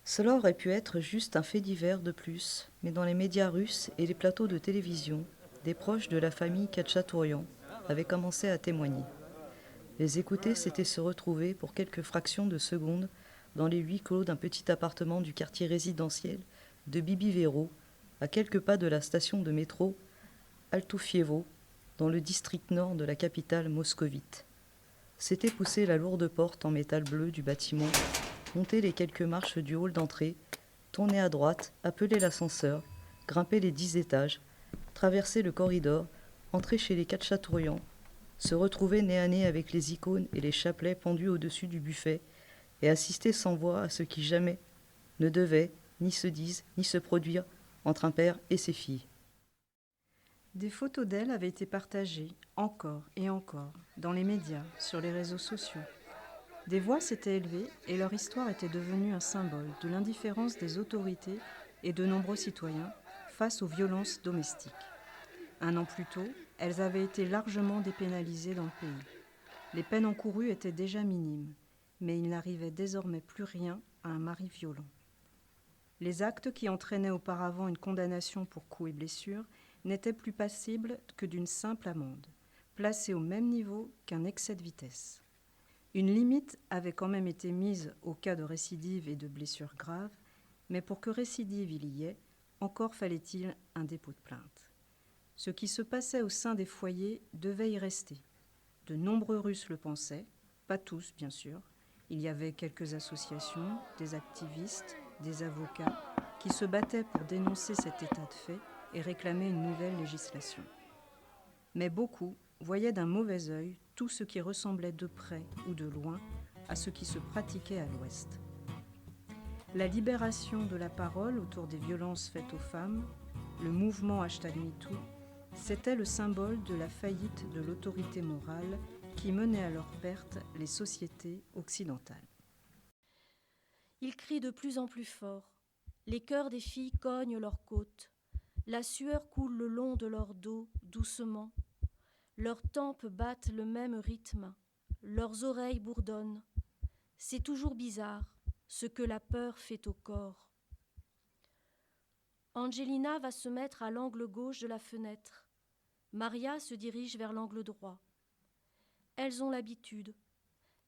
Cela aurait pu être juste un fait divers de plus, mais dans les médias russes et les plateaux de télévision, des proches de la famille Khatchatourian avaient commencé à témoigner. Les écouter, c'était se retrouver pour quelques fractions de secondes dans les huis clos d'un petit appartement du quartier résidentiel de Bibivero, à quelques pas de la station de métro Altouffievo, dans le district nord de la capitale moscovite. C'était pousser la lourde porte en métal bleu du bâtiment, monter les quelques marches du hall d'entrée, tourner à droite, appeler l'ascenseur, grimper les 10 étages, traverser le corridor, entrer chez les Khatchatourian, se retrouver nez à nez avec les icônes et les chapelets pendus au-dessus du buffet et assister sans voix à ce qui jamais ne devait ni se dise ni se produire entre un père et ses filles. Des photos d'elle avaient été partagées encore et encore dans les médias, sur les réseaux sociaux. Des voix s'étaient élevées et leur histoire était devenue un symbole de l'indifférence des autorités et de nombreux citoyens face aux violences domestiques. Un an plus tôt, elles avaient été largement dépénalisées dans le pays. Les peines encourues étaient déjà minimes, mais il n'arrivait désormais plus rien à un mari violent. Les actes qui entraînaient auparavant une condamnation pour coups et blessures n'étaient plus passibles que d'une simple amende, placée au même niveau qu'un excès de vitesse. Une limite avait quand même été mise au cas de récidive et de blessures graves, mais pour que récidive il y ait, encore fallait-il un dépôt de plainte. Ce qui se passait au sein des foyers devait y rester. De nombreux Russes le pensaient, pas tous bien sûr. Il y avait quelques associations, des activistes, des avocats qui se battaient pour dénoncer cet état de fait et réclamer une nouvelle législation. Mais beaucoup voyaient d'un mauvais œil tout ce qui ressemblait de près ou de loin à ce qui se pratiquait à l'Ouest. La libération de la parole autour des violences faites aux femmes, le mouvement #MeToo, c'était le symbole de la faillite de l'autorité morale qui menait à leur perte les sociétés occidentales. Ils crient de plus en plus fort. Les cœurs des filles cognent leurs côtes. La sueur coule le long de leur dos, doucement. Leurs tempes battent le même rythme. Leurs oreilles bourdonnent. C'est toujours bizarre, ce que la peur fait au corps. Angelina va se mettre à l'angle gauche de la fenêtre. Maria se dirige vers l'angle droit. Elles ont l'habitude.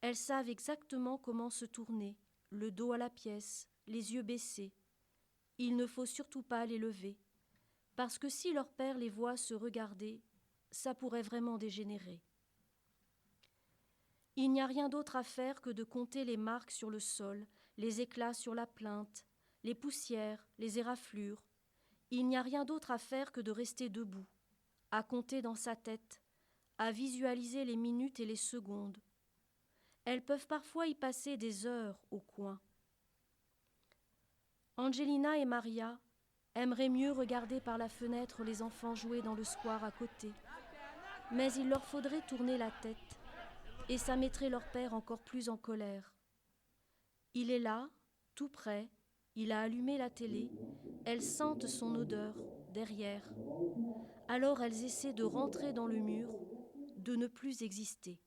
Elles savent exactement comment se tourner, le dos à la pièce, les yeux baissés. Il ne faut surtout pas les lever, parce que si leur père les voit se regarder, ça pourrait vraiment dégénérer. Il n'y a rien d'autre à faire que de compter les marques sur le sol, les éclats sur la plinthe, les poussières, les éraflures. Il n'y a rien d'autre à faire que de rester debout, à compter dans sa tête, à visualiser les minutes et les secondes. Elles peuvent parfois y passer des heures au coin. Angelina et Maria aimeraient mieux regarder par la fenêtre les enfants jouer dans le square à côté. Mais il leur faudrait tourner la tête, et ça mettrait leur père encore plus en colère. Il est là, tout près, il a allumé la télé, elles sentent son odeur, derrière. Alors elles essaient de rentrer dans le mur, de ne plus exister.